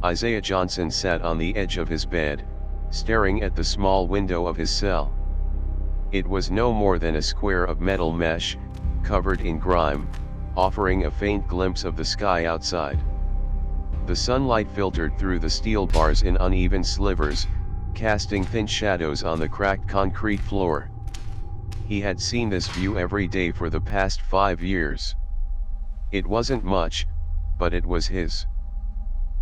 Isaiah Johnson sat on the edge of his bed, staring at the small window of his cell. It was no more than a square of metal mesh, covered in grime, offering a faint glimpse of the sky outside. The sunlight filtered through the steel bars in uneven slivers, casting thin shadows on the cracked concrete floor. He had seen this view every day for the past 5 years. It wasn't much, but it was his.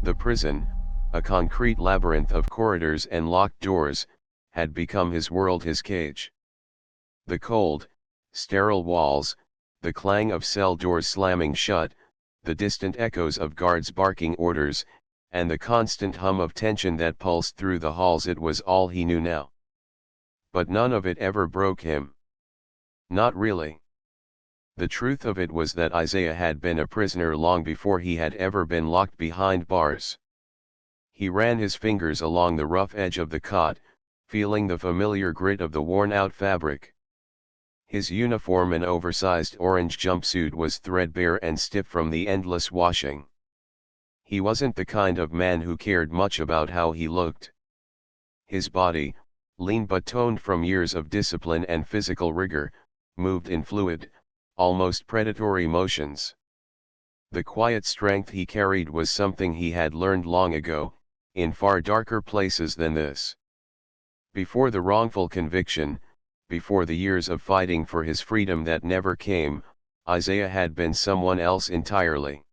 The prison, a concrete labyrinth of corridors and locked doors, had become his world, his cage. The cold, sterile walls, the clang of cell doors slamming shut, the distant echoes of guards barking orders, and the constant hum of tension that pulsed through the halls, it was all he knew now. But none of it ever broke him. Not really. The truth of it was that Isaiah had been a prisoner long before he had ever been locked behind bars. He ran his fingers along the rough edge of the cot, feeling the familiar grit of the worn-out fabric. His uniform, an oversized orange jumpsuit, was threadbare and stiff from the endless washing. He wasn't the kind of man who cared much about how he looked. His body, lean but toned from years of discipline and physical rigor, moved in fluid, almost predatory motions. The quiet strength he carried was something he had learned long ago, in far darker places than this. Before the wrongful conviction, before the years of fighting for his freedom that never came, Isaiah had been someone else entirely.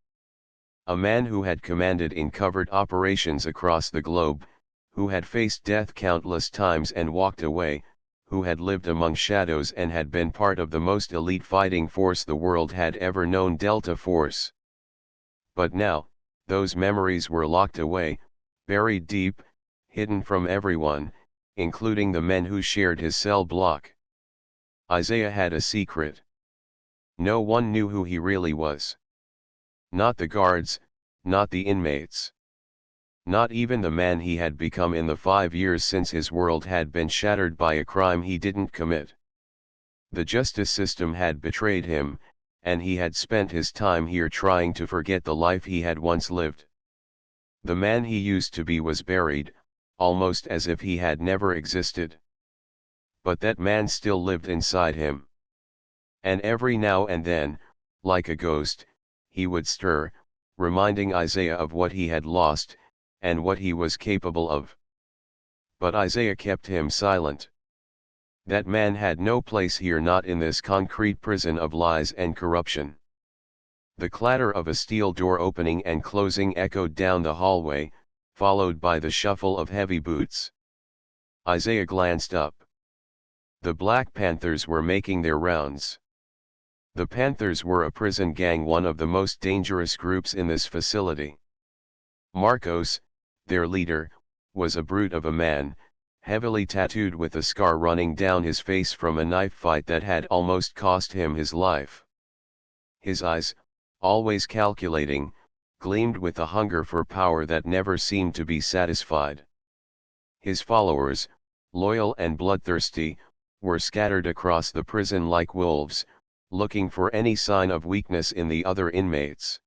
A man who had commanded in covert operations across the globe, who had faced death countless times and walked away, who had lived among shadows and had been part of the most elite fighting force the world had ever known, Delta Force. But now, those memories were locked away, buried deep, hidden from everyone, including the men who shared his cell block. Isaiah had a secret. No one knew who he really was. Not the guards, not the inmates. Not even the man he had become in the 5 years since his world had been shattered by a crime he didn't commit. The justice system had betrayed him, and he had spent his time here trying to forget the life he had once lived. The man he used to be was buried, almost as if he had never existed. But that man still lived inside him. And every now and then, like a ghost, he would stir, reminding Isaiah of what he had lost, and what he was capable of. But Isaiah kept him silent. That man had no place here, not in this concrete prison of lies and corruption. The clatter of a steel door opening and closing echoed down the hallway, followed by the shuffle of heavy boots. Isaiah glanced up. The Black Panthers were making their rounds. The Panthers were a prison gang, one of the most dangerous groups in this facility. Marcos, their leader, was a brute of a man, heavily tattooed with a scar running down his face from a knife fight that had almost cost him his life. His eyes, always calculating, gleamed with a hunger for power that never seemed to be satisfied. His followers, loyal and bloodthirsty, were scattered across the prison like wolves, looking for any sign of weakness in the other inmates.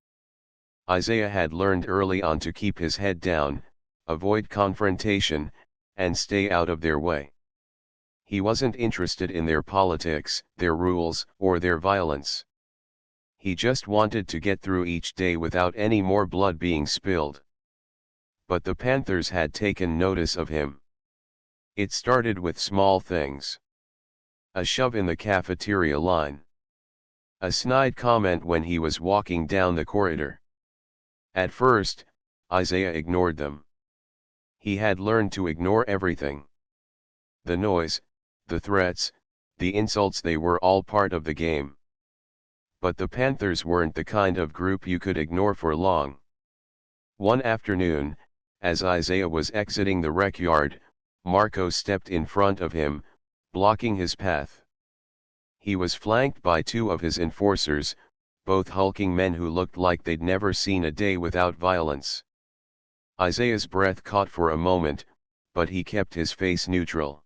Isaiah had learned early on to keep his head down, avoid confrontation, and stay out of their way. He wasn't interested in their politics, their rules, or their violence. He just wanted to get through each day without any more blood being spilled. But the Panthers had taken notice of him. It started with small things. A shove in the cafeteria line. A snide comment when he was walking down the corridor. At first, Isaiah ignored them. He had learned to ignore everything. The noise, the threats, the insults, they were all part of the game. But the Panthers weren't the kind of group you could ignore for long. One afternoon, as Isaiah was exiting the rec yard, Marco stepped in front of him, blocking his path. He was flanked by 2 of his enforcers, both hulking men who looked like they'd never seen a day without violence. Isaiah's breath caught for a moment, but he kept his face neutral.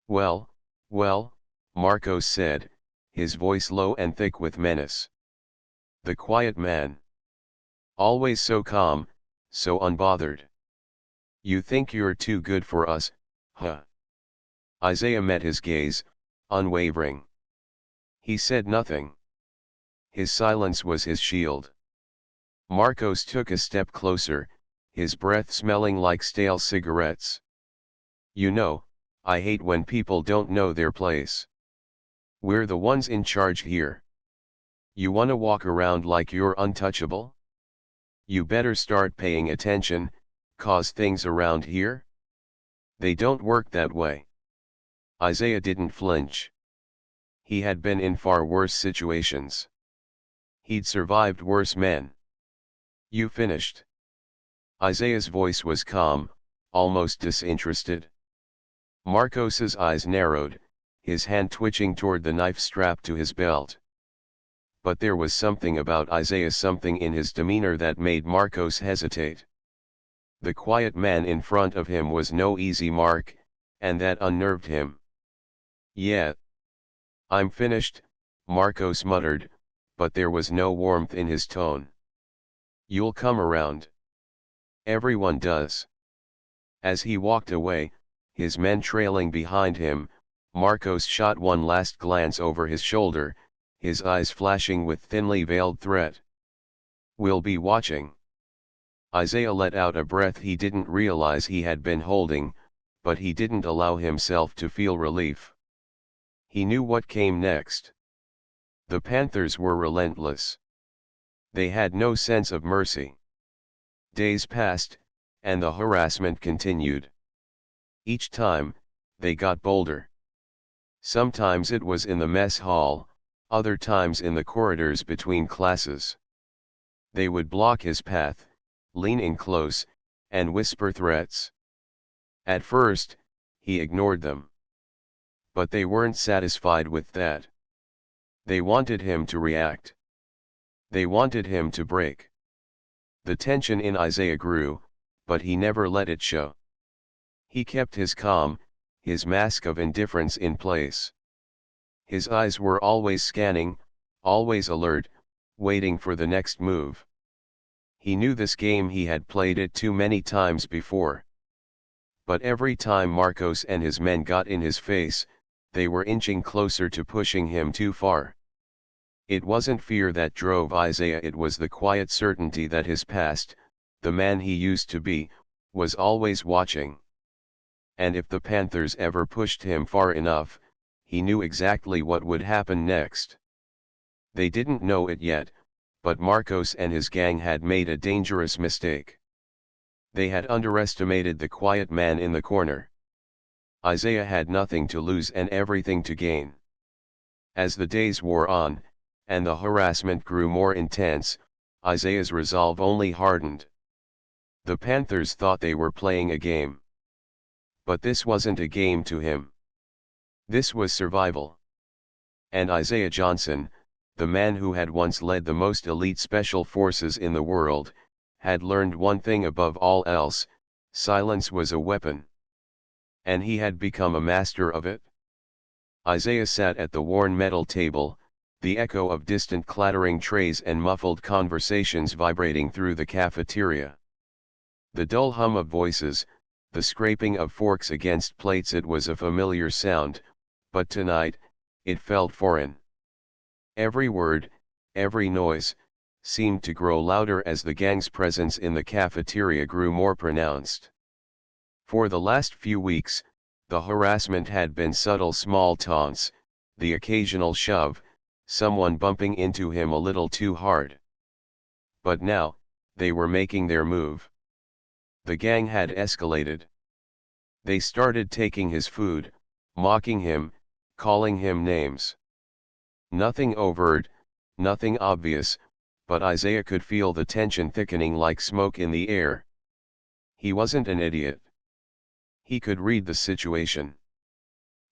Well, Marcos said, his voice low and thick with menace. The quiet man. Always so calm, so unbothered. You think you're too good for us, huh? Isaiah met his gaze, unwavering. He said nothing. His silence was his shield. Marcos took a step closer, his breath smelling like stale cigarettes. You know, I hate when people don't know their place. We're the ones in charge here. You wanna walk around like you're untouchable? You better start paying attention, 'cause things around here, they don't work that way. Isaiah didn't flinch. He had been in far worse situations. He'd survived worse men. You finished? Isaiah's voice was calm, almost disinterested. Marcos's eyes narrowed, his hand twitching toward the knife strapped to his belt. But there was something about Isaiah, something in his demeanor that made Marcos hesitate. The quiet man in front of him was no easy mark, and that unnerved him. Yeah. I'm finished, Marcos muttered, but there was no warmth in his tone. You'll come around. Everyone does. As he walked away, his men trailing behind him, Marcos shot one last glance over his shoulder, his eyes flashing with thinly veiled threat. We'll be watching. Isaiah let out a breath he didn't realize he had been holding, but he didn't allow himself to feel relief. He knew what came next. The Panthers were relentless. They had no sense of mercy. Days passed, and the harassment continued. Each time, they got bolder. Sometimes it was in the mess hall, other times in the corridors between classes. They would block his path, lean in close, and whisper threats. At first, he ignored them. But they weren't satisfied with that. They wanted him to react. They wanted him to break. The tension in Isaiah grew, but he never let it show. He kept his calm, his mask of indifference in place. His eyes were always scanning, always alert, waiting for the next move. He knew this game, he had played it too many times before. But every time Marcos and his men got in his face, they were inching closer to pushing him too far. It wasn't fear that drove Isaiah, it was the quiet certainty that his past, the man he used to be, was always watching. And if the Panthers ever pushed him far enough, he knew exactly what would happen next. They didn't know it yet, but Marcos and his gang had made a dangerous mistake. They had underestimated the quiet man in the corner. Isaiah had nothing to lose and everything to gain. As the days wore on, and the harassment grew more intense, Isaiah's resolve only hardened. The Panthers thought they were playing a game. But this wasn't a game to him. This was survival. And Isaiah Johnson, the man who had once led the most elite special forces in the world, had learned one thing above all else: silence was a weapon. And he had become a master of it. Isaiah sat at the worn metal table, the echo of distant clattering trays and muffled conversations vibrating through the cafeteria. The dull hum of voices, the scraping of forks against plates, it was a familiar sound, but tonight, it felt foreign. Every word, every noise, seemed to grow louder as the gang's presence in the cafeteria grew more pronounced. For the last few weeks, the harassment had been subtle small taunts, the occasional shove, someone bumping into him a little too hard. But now, they were making their move. The gang had escalated. They started taking his food, mocking him, calling him names. Nothing overt, nothing obvious, but Isaiah could feel the tension thickening like smoke in the air. He wasn't an idiot. He could read the situation.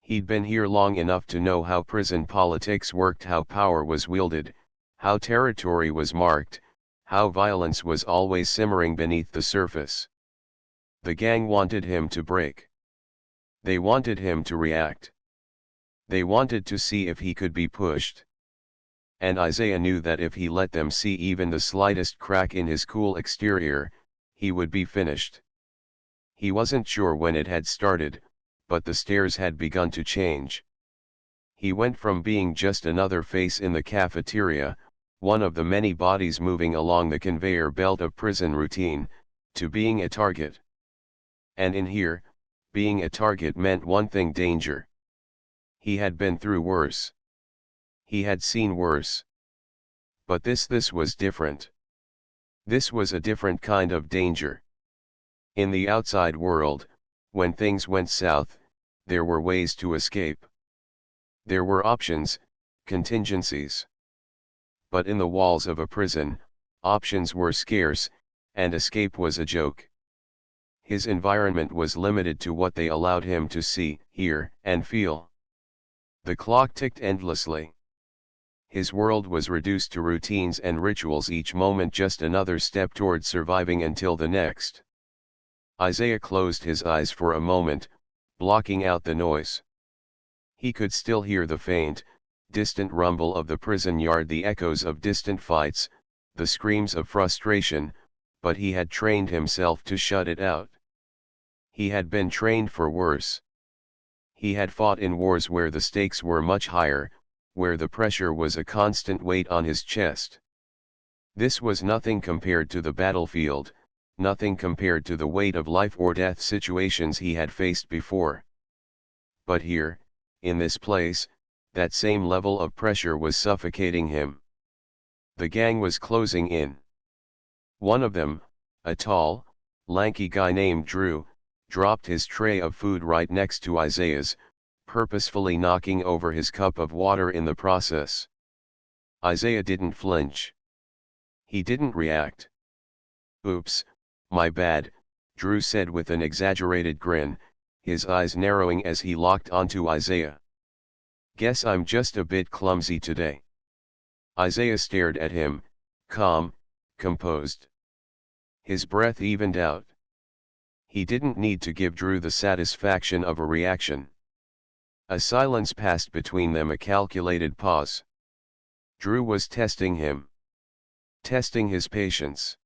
He'd been here long enough to know how prison politics worked, how power was wielded, how territory was marked, how violence was always simmering beneath the surface. The gang wanted him to break. They wanted him to react. They wanted to see if he could be pushed. And Isaiah knew that if he let them see even the slightest crack in his cool exterior, he would be finished. He wasn't sure when it had started, but the stairs had begun to change. He went from being just another face in the cafeteria, one of the many bodies moving along the conveyor belt of prison routine, to being a target. And in here, being a target meant one thing: danger. He had been through worse. He had seen worse. But this was different. This was a different kind of danger. In the outside world, when things went south, there were ways to escape. There were options, contingencies. But in the walls of a prison, options were scarce, and escape was a joke. His environment was limited to what they allowed him to see, hear, and feel. The clock ticked endlessly. His world was reduced to routines and rituals, each moment just another step toward surviving until the next. Isaiah closed his eyes for a moment, blocking out the noise. He could still hear the faint, distant rumble of the prison yard, the echoes of distant fights, the screams of frustration, but he had trained himself to shut it out. He had been trained for worse. He had fought in wars where the stakes were much higher, where the pressure was a constant weight on his chest. This was nothing compared to the battlefield, nothing compared to the weight of life or death situations he had faced before. But here, in this place, that same level of pressure was suffocating him. The gang was closing in. One of them, a tall, lanky guy named Drew, dropped his tray of food right next to Isaiah's, purposefully knocking over his cup of water in the process. Isaiah didn't flinch. He didn't react. "Oops, my bad," Drew said with an exaggerated grin, his eyes narrowing as he locked onto Isaiah. "Guess I'm just a bit clumsy today." Isaiah stared at him, calm, composed. His breath evened out. He didn't need to give Drew the satisfaction of a reaction. A silence passed between them, a calculated pause. Drew was testing him. Testing his patience.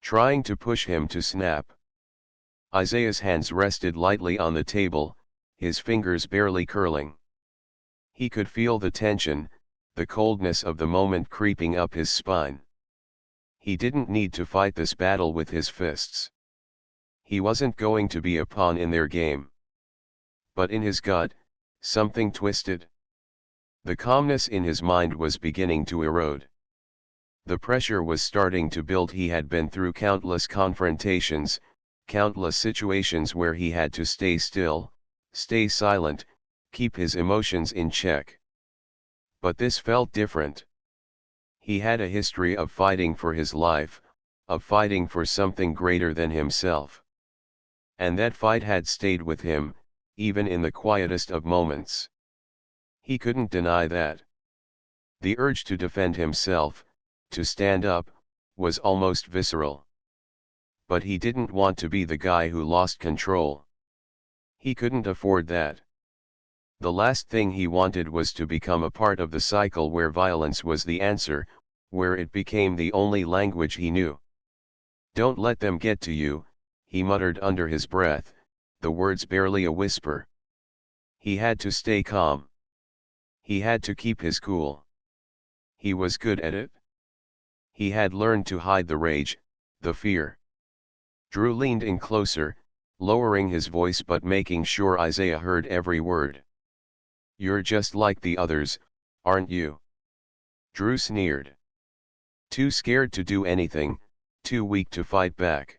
Trying to push him to snap. Isaiah's hands rested lightly on the table, his fingers barely curling. He could feel the tension, the coldness of the moment creeping up his spine. He didn't need to fight this battle with his fists. He wasn't going to be a pawn in their game. But in his gut, something twisted. The calmness in his mind was beginning to erode. The pressure was starting to build. He had been through countless confrontations, countless situations where he had to stay still, stay silent, keep his emotions in check. But this felt different. He had a history of fighting for his life, of fighting for something greater than himself. And that fight had stayed with him, even in the quietest of moments. He couldn't deny that. The urge to defend himself, to stand up, was almost visceral. But he didn't want to be the guy who lost control. He couldn't afford that. The last thing he wanted was to become a part of the cycle where violence was the answer, where it became the only language he knew. "Don't let them get to you," he muttered under his breath, the words barely a whisper. He had to stay calm. He had to keep his cool. He was good at it. He had learned to hide the rage, the fear. Drew leaned in closer, lowering his voice but making sure Isaiah heard every word. "You're just like the others, aren't you?" Drew sneered. "Too scared to do anything, too weak to fight back.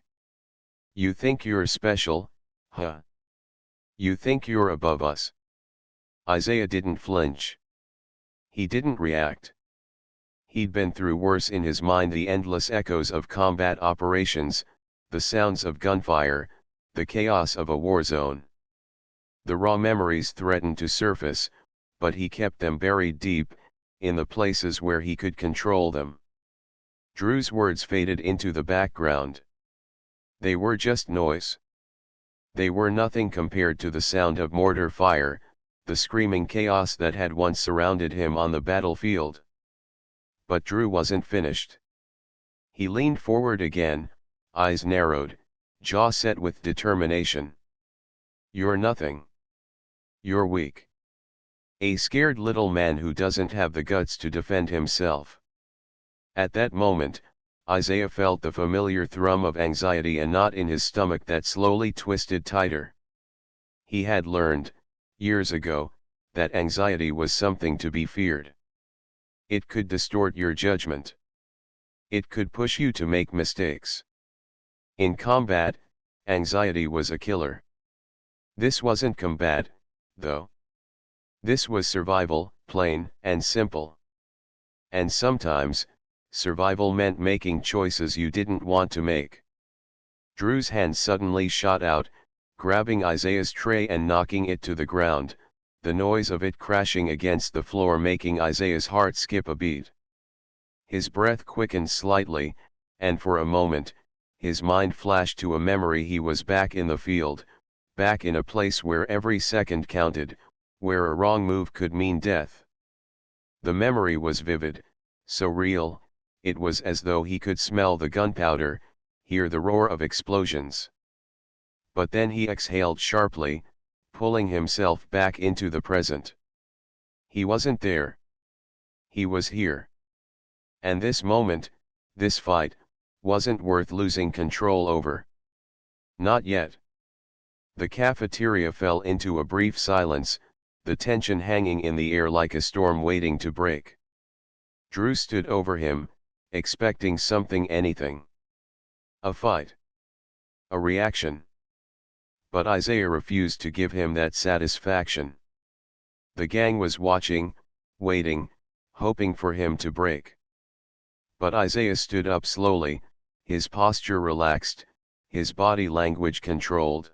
You think you're special, huh? You think you're above us?" Isaiah didn't flinch. He didn't react. He'd been through worse. In his mind, the endless echoes of combat operations, the sounds of gunfire, the chaos of a war zone. The raw memories threatened to surface, but he kept them buried deep, in the places where he could control them. Drew's words faded into the background. They were just noise. They were nothing compared to the sound of mortar fire, the screaming chaos that had once surrounded him on the battlefield. But Drew wasn't finished. He leaned forward again, eyes narrowed, jaw set with determination. "You're nothing. You're weak. A scared little man who doesn't have the guts to defend himself." At that moment, Isaiah felt the familiar thrum of anxiety and knot in his stomach that slowly twisted tighter. He had learned, years ago, that anxiety was something to be feared. It could distort your judgment. It could push you to make mistakes. In combat, anxiety was a killer. This wasn't combat, though. This was survival, plain and simple. And sometimes, survival meant making choices you didn't want to make. Drew's hand suddenly shot out, grabbing Isaiah's tray and knocking it to the ground, the noise of it crashing against the floor making Isaiah's heart skip a beat. His breath quickened slightly, and for a moment, his mind flashed to a memory he was back in the field, back in a place where every second counted, where a wrong move could mean death. The memory was vivid, so real, it was as though he could smell the gunpowder, hear the roar of explosions. But then he exhaled sharply, pulling himself back into the present. He wasn't there. He was here. And this moment, this fight, wasn't worth losing control over. Not yet. The cafeteria fell into a brief silence, the tension hanging in the air like a storm waiting to break. Drew stood over him, expecting something, anything. A fight. A reaction. But Isaiah refused to give him that satisfaction. The gang was watching, waiting, hoping for him to break. But Isaiah stood up slowly, his posture relaxed, his body language controlled.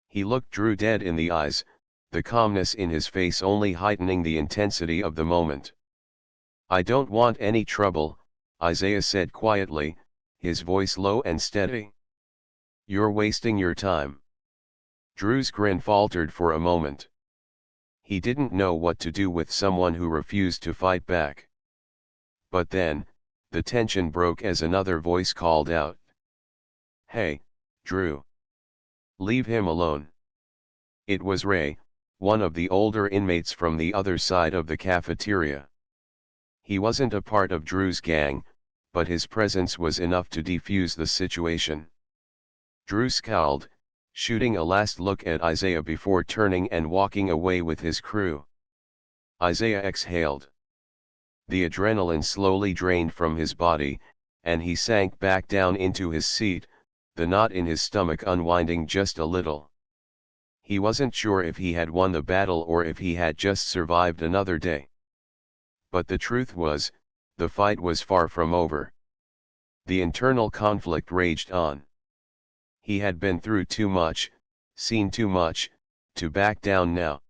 He looked Drew dead in the eyes, the calmness in his face only heightening the intensity of the moment. "I don't want any trouble," Isaiah said quietly, his voice low and steady. "You're wasting your time." Drew's grin faltered for a moment. He didn't know what to do with someone who refused to fight back. But then, the tension broke as another voice called out. "Hey, Drew. Leave him alone." It was Ray, one of the older inmates from the other side of the cafeteria. He wasn't a part of Drew's gang, but his presence was enough to defuse the situation. Drew scowled, shooting a last look at Isaiah before turning and walking away with his crew. Isaiah exhaled. The adrenaline slowly drained from his body, and he sank back down into his seat, the knot in his stomach unwinding just a little. He wasn't sure if he had won the battle or if he had just survived another day. But the truth was, the fight was far from over. The internal conflict raged on. He had been through too much, seen too much, to back down now.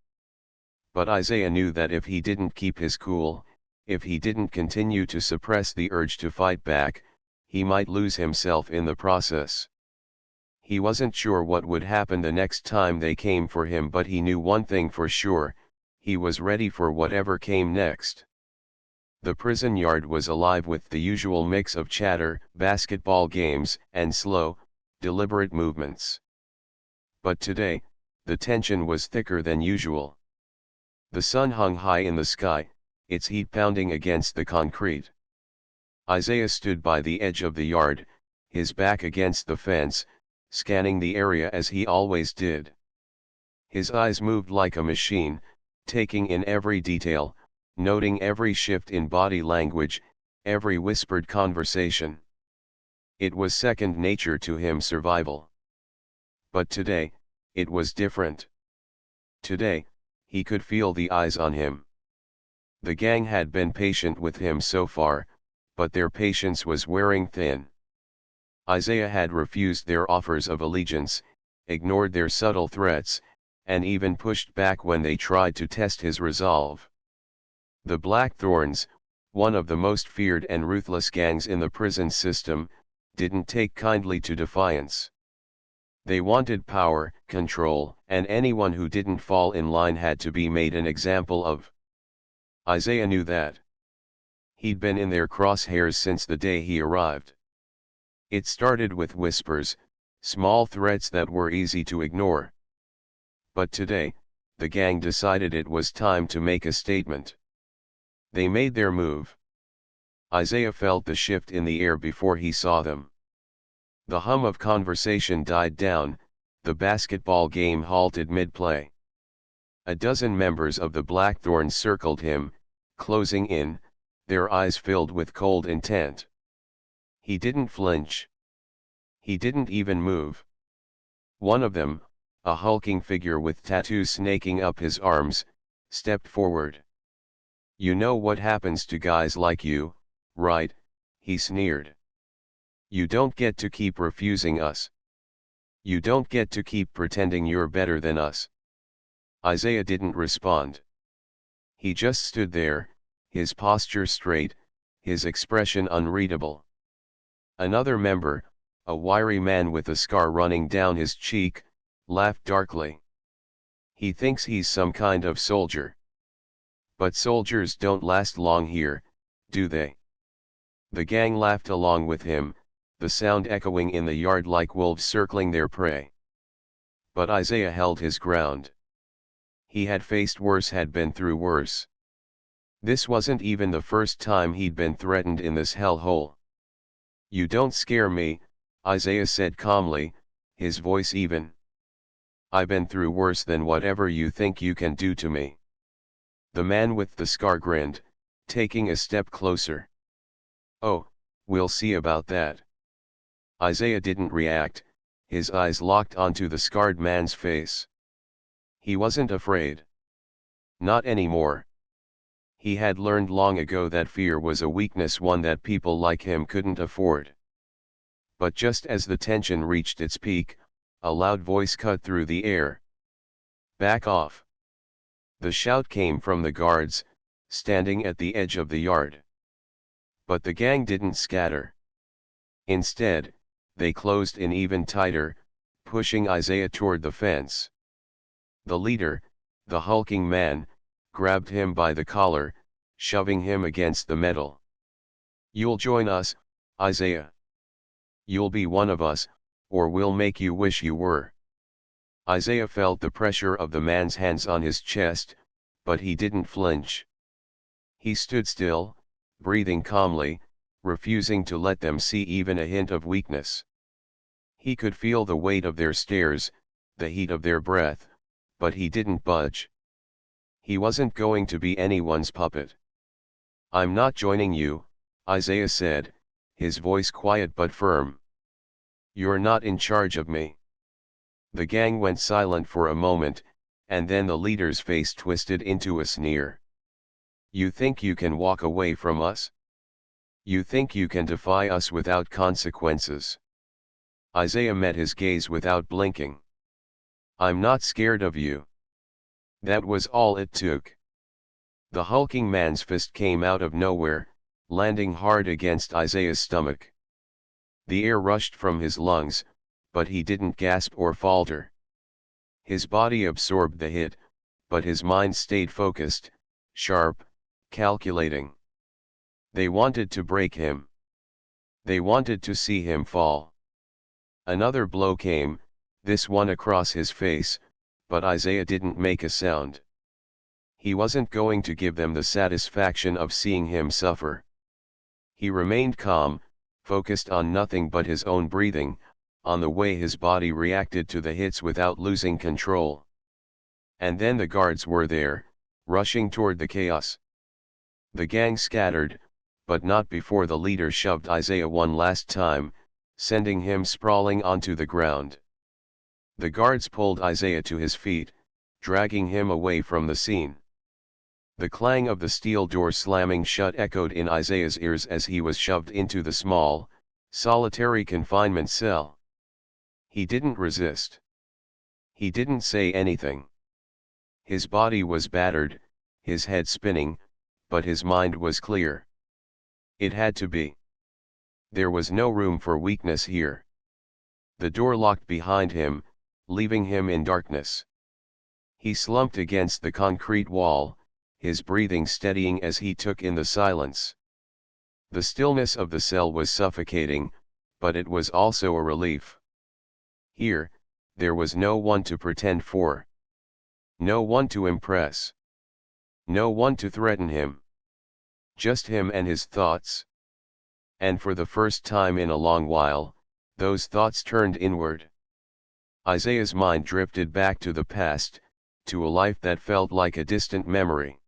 But Isaiah knew that if he didn't keep his cool, if he didn't continue to suppress the urge to fight back, he might lose himself in the process. He wasn't sure what would happen the next time they came for him, but he knew one thing for sure, he was ready for whatever came next. The prison yard was alive with the usual mix of chatter, basketball games, and slow, deliberate movements. But today, the tension was thicker than usual. The sun hung high in the sky, its heat pounding against the concrete. Isaiah stood by the edge of the yard, his back against the fence, scanning the area as he always did. His eyes moved like a machine, taking in every detail, noting every shift in body language, every whispered conversation. It was second nature to him, survival. But today, it was different. Today, he could feel the eyes on him. The gang had been patient with him so far, but their patience was wearing thin. Isaiah had refused their offers of allegiance, ignored their subtle threats, and even pushed back when they tried to test his resolve. The Blackthorns, one of the most feared and ruthless gangs in the prison system, didn't take kindly to defiance. They wanted power, control, and anyone who didn't fall in line had to be made an example of. Isaiah knew that. He'd been in their crosshairs since the day he arrived. It started with whispers, small threats that were easy to ignore. But today, the gang decided it was time to make a statement. They made their move. Isaiah felt the shift in the air before he saw them. The hum of conversation died down, the basketball game halted mid-play. A dozen members of the Blackthorns circled him, closing in, their eyes filled with cold intent. He didn't flinch. He didn't even move. One of them, a hulking figure with tattoos snaking up his arms, stepped forward. "You know what happens to guys like you, right?" he sneered. "You don't get to keep refusing us. You don't get to keep pretending you're better than us." Isaiah didn't respond. He just stood there, his posture straight, his expression unreadable. Another member, a wiry man with a scar running down his cheek, laughed darkly. "He thinks he's some kind of soldier. But soldiers don't last long here, do they?" The gang laughed along with him, the sound echoing in the yard like wolves circling their prey. But Isaiah held his ground. He had faced worse, had been through worse. This wasn't even the first time he'd been threatened in this hellhole. "You don't scare me," Isaiah said calmly, his voice even. "I've been through worse than whatever you think you can do to me." The man with the scar grinned, taking a step closer. "Oh, we'll see about that." Isaiah didn't react, his eyes locked onto the scarred man's face. He wasn't afraid. Not anymore. He had learned long ago that fear was a weakness, one that people like him couldn't afford. But just as the tension reached its peak, a loud voice cut through the air. "Back off!" The shout came from the guards, standing at the edge of the yard. But the gang didn't scatter. Instead, they closed in even tighter, pushing Isaiah toward the fence. The leader, the hulking man, grabbed him by the collar, shoving him against the metal. "You'll join us, Isaiah. You'll be one of us, or we'll make you wish you were." Isaiah felt the pressure of the man's hands on his chest, but he didn't flinch. He stood still, breathing calmly, refusing to let them see even a hint of weakness. He could feel the weight of their stares, the heat of their breath, but he didn't budge. He wasn't going to be anyone's puppet. "I'm not joining you," Isaiah said, his voice quiet but firm. "You're not in charge of me." The gang went silent for a moment, and then the leader's face twisted into a sneer. "You think you can walk away from us? You think you can defy us without consequences?" Isaiah met his gaze without blinking. "I'm not scared of you." That was all it took. The hulking man's fist came out of nowhere, landing hard against Isaiah's stomach. The air rushed from his lungs, but he didn't gasp or falter. His body absorbed the hit, but his mind stayed focused, sharp, calculating. They wanted to break him. They wanted to see him fall. Another blow came, this one across his face, but Isaiah didn't make a sound. He wasn't going to give them the satisfaction of seeing him suffer. He remained calm, focused on nothing but his own breathing, on the way his body reacted to the hits without losing control. And then the guards were there, rushing toward the chaos. The gang scattered, but not before the leader shoved Isaiah one last time, sending him sprawling onto the ground. The guards pulled Isaiah to his feet, dragging him away from the scene. The clang of the steel door slamming shut echoed in Isaiah's ears as he was shoved into the small, solitary confinement cell. He didn't resist. He didn't say anything. His body was battered, his head spinning, but his mind was clear. It had to be. There was no room for weakness here. The door locked behind him, leaving him in darkness. He slumped against the concrete wall, his breathing steadying as he took in the silence. The stillness of the cell was suffocating, but it was also a relief. Here, there was no one to pretend for. No one to impress. No one to threaten him. Just him and his thoughts. And for the first time in a long while, those thoughts turned inward. Isaiah's mind drifted back to the past, to a life that felt like a distant memory.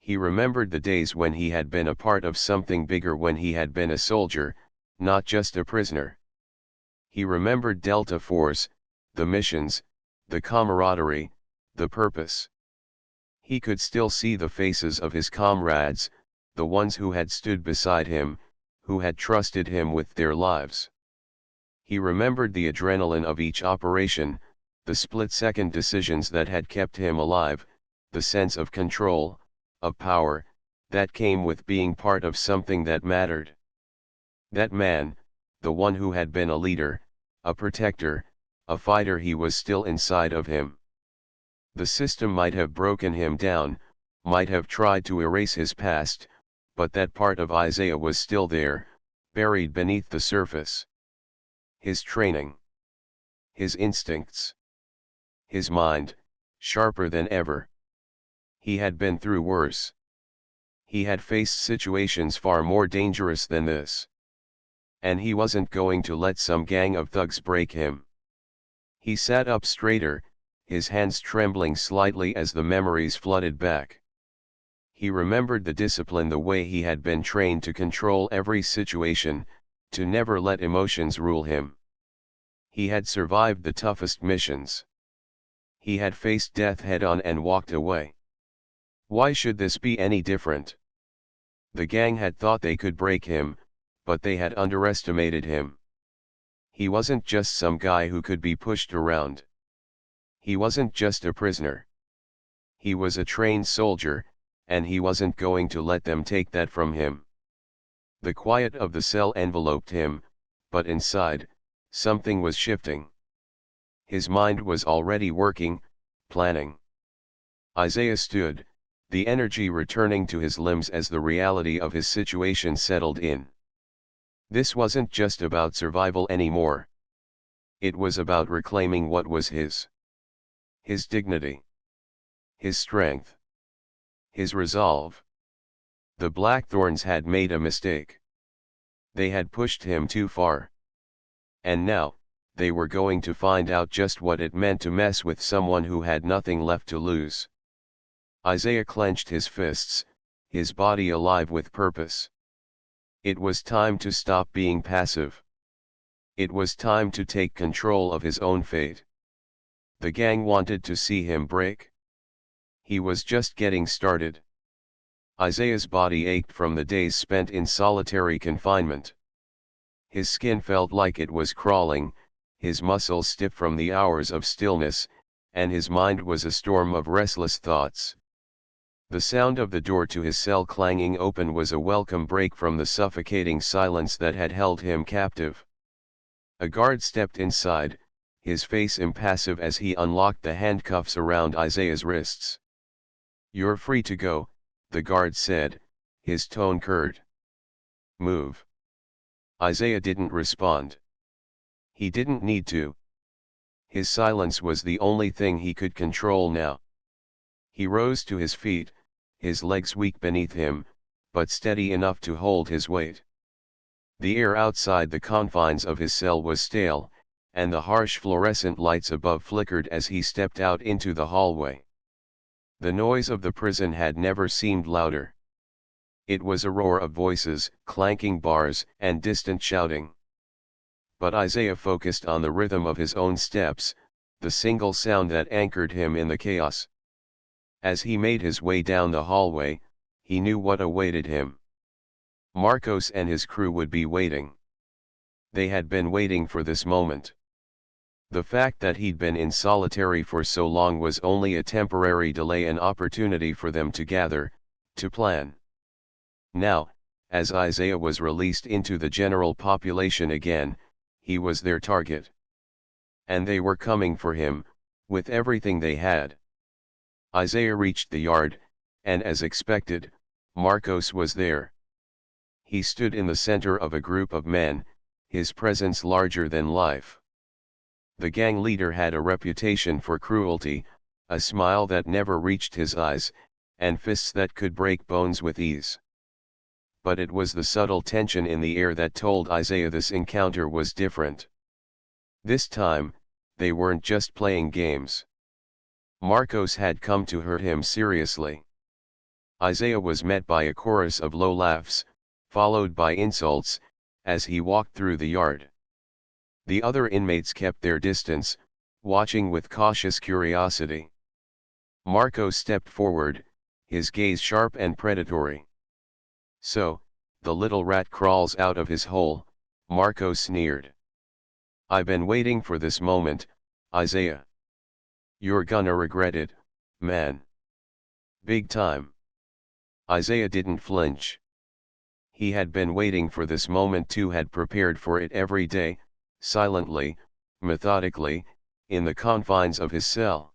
He remembered the days when he had been a part of something bigger, when he had been a soldier, not just a prisoner. He remembered Delta Force, the missions, the camaraderie, the purpose. He could still see the faces of his comrades, the ones who had stood beside him, who had trusted him with their lives. He remembered the adrenaline of each operation, the split-second decisions that had kept him alive, the sense of control, of power, that came with being part of something that mattered. That man, the one who had been a leader, a protector, a fighter, he was still inside of him. The system might have broken him down, might have tried to erase his past, but that part of Isaiah was still there, buried beneath the surface. His training. His instincts. His mind, sharper than ever. He had been through worse. He had faced situations far more dangerous than this. And he wasn't going to let some gang of thugs break him. He sat up straighter, his hands trembling slightly as the memories flooded back. He remembered the discipline, the way he had been trained to control every situation, to never let emotions rule him. He had survived the toughest missions. He had faced death head-on and walked away. Why should this be any different? The gang had thought they could break him, but they had underestimated him. He wasn't just some guy who could be pushed around. He wasn't just a prisoner. He was a trained soldier, and he wasn't going to let them take that from him. The quiet of the cell enveloped him, but inside, something was shifting. His mind was already working, planning. Isaiah stood, the energy returning to his limbs as the reality of his situation settled in. This wasn't just about survival anymore. It was about reclaiming what was his. His dignity. His strength. His resolve. The Blackthorns had made a mistake. They had pushed him too far. And now, they were going to find out just what it meant to mess with someone who had nothing left to lose. Isaiah clenched his fists, his body alive with purpose. It was time to stop being passive. It was time to take control of his own fate. The gang wanted to see him break. He was just getting started. Isaiah's body ached from the days spent in solitary confinement. His skin felt like it was crawling, his muscles stiff from the hours of stillness, and his mind was a storm of restless thoughts. The sound of the door to his cell clanging open was a welcome break from the suffocating silence that had held him captive. A guard stepped inside, his face impassive as he unlocked the handcuffs around Isaiah's wrists. "You're free to go," the guard said, his tone curt. "Move." Isaiah didn't respond. He didn't need to. His silence was the only thing he could control now. He rose to his feet, his legs weak beneath him, but steady enough to hold his weight. The air outside the confines of his cell was stale, and the harsh fluorescent lights above flickered as he stepped out into the hallway. The noise of the prison had never seemed louder. It was a roar of voices, clanking bars, and distant shouting. But Isaiah focused on the rhythm of his own steps, the single sound that anchored him in the chaos. As he made his way down the hallway, he knew what awaited him. Marcos and his crew would be waiting. They had been waiting for this moment. The fact that he'd been in solitary for so long was only a temporary delay, an opportunity for them to gather, to plan. Now, as Isaiah was released into the general population again, he was their target. And they were coming for him, with everything they had. Isaiah reached the yard, and as expected, Marcos was there. He stood in the center of a group of men, his presence larger than life. The gang leader had a reputation for cruelty, a smile that never reached his eyes, and fists that could break bones with ease. But it was the subtle tension in the air that told Isaiah this encounter was different. This time, they weren't just playing games. Marcos had come to hurt him seriously. Isaiah was met by a chorus of low laughs, followed by insults, as he walked through the yard. The other inmates kept their distance, watching with cautious curiosity. Marcos stepped forward, his gaze sharp and predatory. "So, the little rat crawls out of his hole," Marcos sneered. "I've been waiting for this moment, Isaiah. You're gonna regret it, man. Big time." Isaiah didn't flinch. He had been waiting for this moment too, had prepared for it every day, silently, methodically, in the confines of his cell.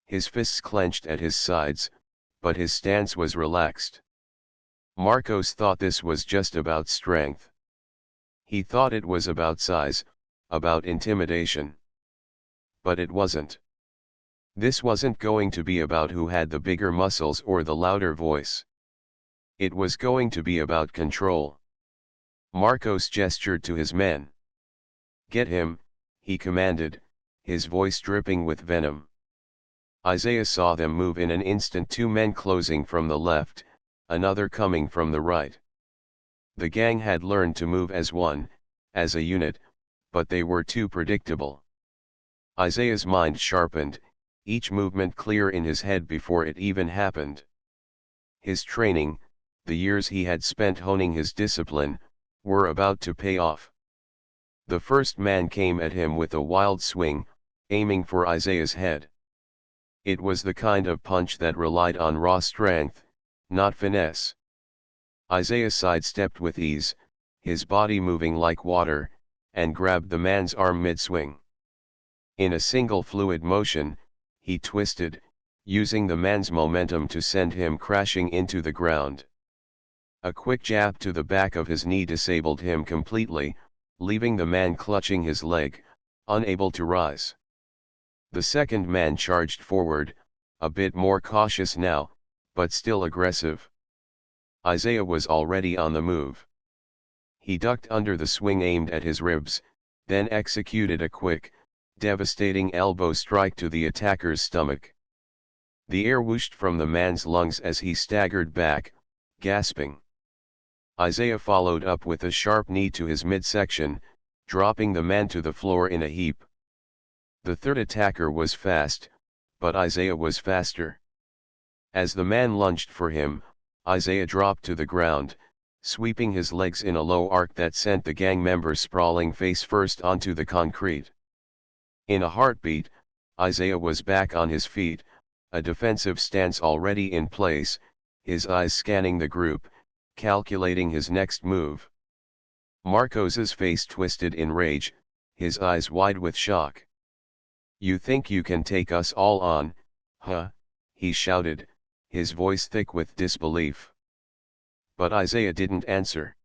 His fists clenched at his sides, but his stance was relaxed. Marcos thought this was just about strength. He thought it was about size, about intimidation. But it wasn't. This wasn't going to be about who had the bigger muscles or the louder voice. It was going to be about control. Marcos gestured to his men. "Get him," he commanded, his voice dripping with venom. Isaiah saw them move in an instant, 2 men closing from the left, another coming from the right. The gang had learned to move as one, as a unit, but they were too predictable. Isaiah's mind sharpened, each movement clear in his head before it even happened. His training, the years he had spent honing his discipline, were about to pay off. The first man came at him with a wild swing, aiming for Isaiah's head. It was the kind of punch that relied on raw strength, not finesse. Isaiah sidestepped with ease, his body moving like water, and grabbed the man's arm mid-swing. In a single fluid motion, he twisted, using the man's momentum to send him crashing into the ground. A quick jab to the back of his knee disabled him completely, leaving the man clutching his leg, unable to rise. The second man charged forward, a bit more cautious now, but still aggressive. Isaiah was already on the move. He ducked under the swing aimed at his ribs, then executed a quick, devastating elbow strike to the attacker's stomach. The air whooshed from the man's lungs as he staggered back, gasping. Isaiah followed up with a sharp knee to his midsection, dropping the man to the floor in a heap. The third attacker was fast, but Isaiah was faster. As the man lunged for him, Isaiah dropped to the ground, sweeping his legs in a low arc that sent the gang member sprawling face first onto the concrete. In a heartbeat, Isaiah was back on his feet, a defensive stance already in place, his eyes scanning the group, calculating his next move. Marcos's face twisted in rage, his eyes wide with shock. "You think you can take us all on, huh?" he shouted, his voice thick with disbelief. But Isaiah didn't answer.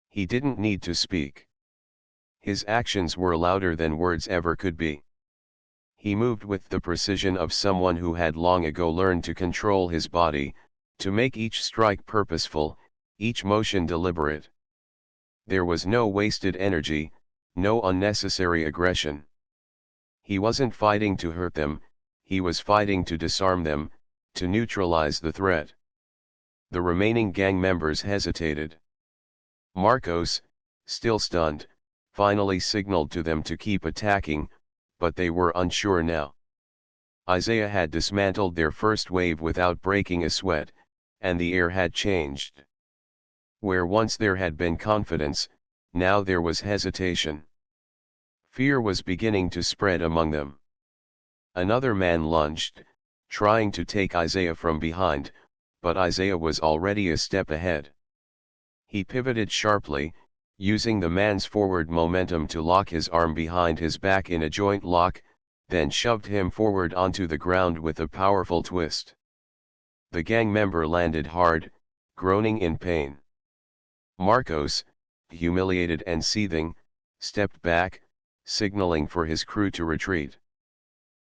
He didn't need to speak. His actions were louder than words ever could be. He moved with the precision of someone who had long ago learned to control his body, to make each strike purposeful, each motion deliberate. There was no wasted energy, no unnecessary aggression. He wasn't fighting to hurt them, he was fighting to disarm them, to neutralize the threat. The remaining gang members hesitated. Marcos, still stunned, finally signaled to them to keep attacking, but they were unsure now. Isaiah had dismantled their first wave without breaking a sweat, and the air had changed. Where once there had been confidence, now there was hesitation. Fear was beginning to spread among them. Another man lunged, trying to take Isaiah from behind, but Isaiah was already a step ahead. He pivoted sharply, using the man's forward momentum to lock his arm behind his back in a joint lock, then shoved him forward onto the ground with a powerful twist. The gang member landed hard, groaning in pain. Marcos, humiliated and seething, stepped back, signaling for his crew to retreat.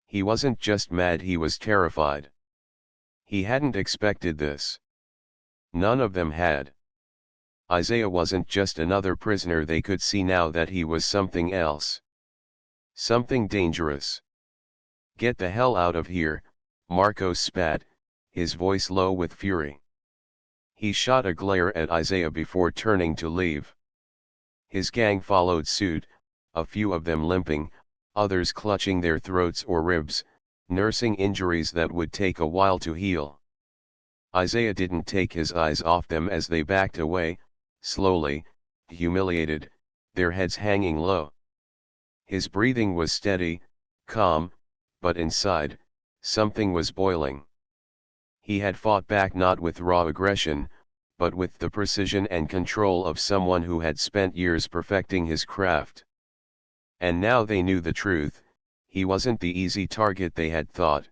He wasn't just mad, he was terrified. He hadn't expected this. None of them had. Isaiah wasn't just another prisoner, they could see now that he was something else. Something dangerous. "Get the hell out of here," Marcos spat, his voice low with fury. He shot a glare at Isaiah before turning to leave. His gang followed suit, a few of them limping, others clutching their throats or ribs, nursing injuries that would take a while to heal. Isaiah didn't take his eyes off them as they backed away, slowly, humiliated, their heads hanging low. His breathing was steady, calm, but inside, something was boiling. He had fought back not with raw aggression, but with the precision and control of someone who had spent years perfecting his craft. And now they knew the truth, he wasn't the easy target they had thought.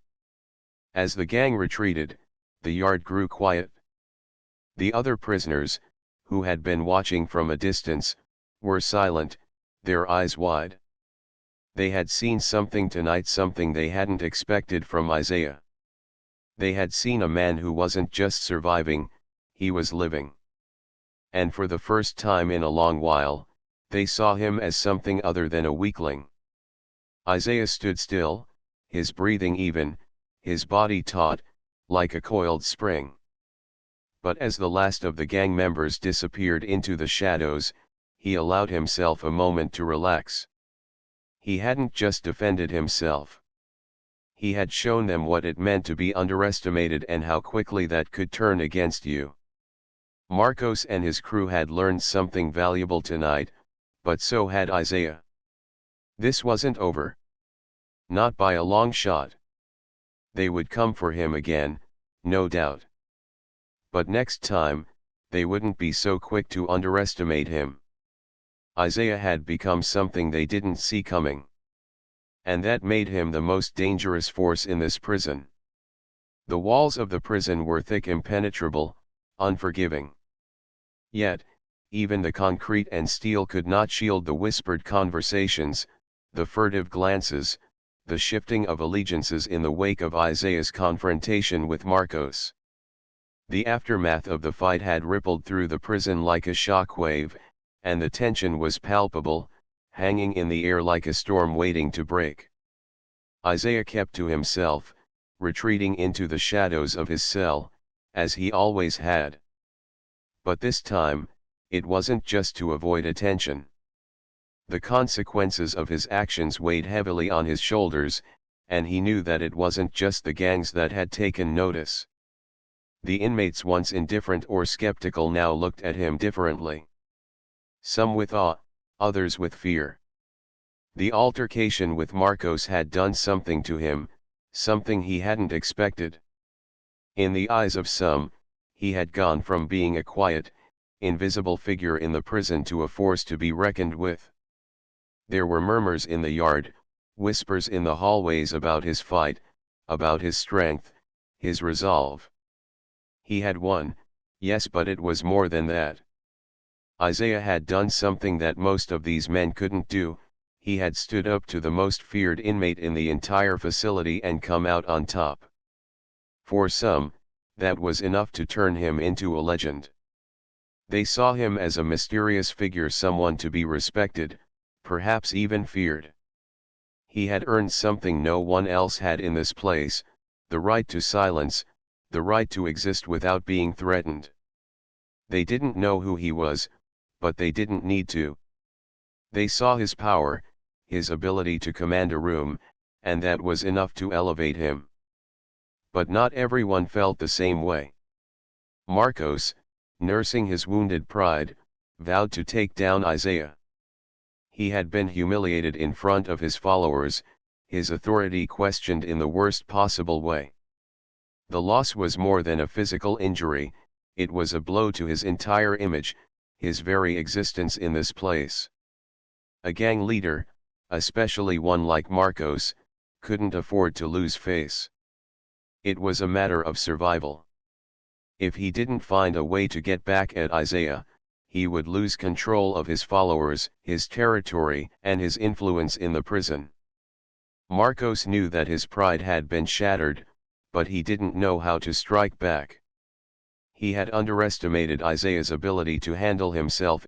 As the gang retreated, the yard grew quiet. The other prisoners, who had been watching from a distance, were silent, their eyes wide. They had seen something tonight, something they hadn't expected from Isaiah. They had seen a man who wasn't just surviving, he was living. And for the first time in a long while, they saw him as something other than a weakling. Isaiah stood still, his breathing even, his body taut, like a coiled spring. But as the last of the gang members disappeared into the shadows, he allowed himself a moment to relax. He hadn't just defended himself. He had shown them what it meant to be underestimated and how quickly that could turn against you. Marcos and his crew had learned something valuable tonight, but so had Isaiah. This wasn't over. Not by a long shot. They would come for him again, no doubt. But next time, they wouldn't be so quick to underestimate him. Isaiah had become something they didn't see coming. And that made him the most dangerous force in this prison. The walls of the prison were thick, impenetrable, unforgiving. Yet, even the concrete and steel could not shield the whispered conversations, the furtive glances, the shifting of allegiances in the wake of Isaiah's confrontation with Marcos. The aftermath of the fight had rippled through the prison like a shockwave, and the tension was palpable, hanging in the air like a storm waiting to break. Isaiah kept to himself, retreating into the shadows of his cell, as he always had. But this time, it wasn't just to avoid attention. The consequences of his actions weighed heavily on his shoulders, and he knew that it wasn't just the gangs that had taken notice. The inmates, once indifferent or skeptical, now looked at him differently. Some with awe, others with fear. The altercation with Marcos had done something to him, something he hadn't expected. In the eyes of some, he had gone from being a quiet, invisible figure in the prison to a force to be reckoned with. There were murmurs in the yard, whispers in the hallways about his fight, about his strength, his resolve. He had won, yes, but it was more than that. Isaiah had done something that most of these men couldn't do. He had stood up to the most feared inmate in the entire facility and come out on top. For some, that was enough to turn him into a legend. They saw him as a mysterious figure, someone to be respected, perhaps even feared. He had earned something no one else had in this place, the right to silence, the right to exist without being threatened. They didn't know who he was, but they didn't need to. They saw his power, his ability to command a room, and that was enough to elevate him. But not everyone felt the same way. Marcos, nursing his wounded pride, vowed to take down Isaiah. He had been humiliated in front of his followers, his authority questioned in the worst possible way. The loss was more than a physical injury, it was a blow to his entire image, his very existence in this place. A gang leader, especially one like Marcos, couldn't afford to lose face. It was a matter of survival. If he didn't find a way to get back at Isaiah, he would lose control of his followers, his territory, and his influence in the prison. Marcos knew that his pride had been shattered, but he didn't know how to strike back. He had underestimated Isaiah's ability to handle himself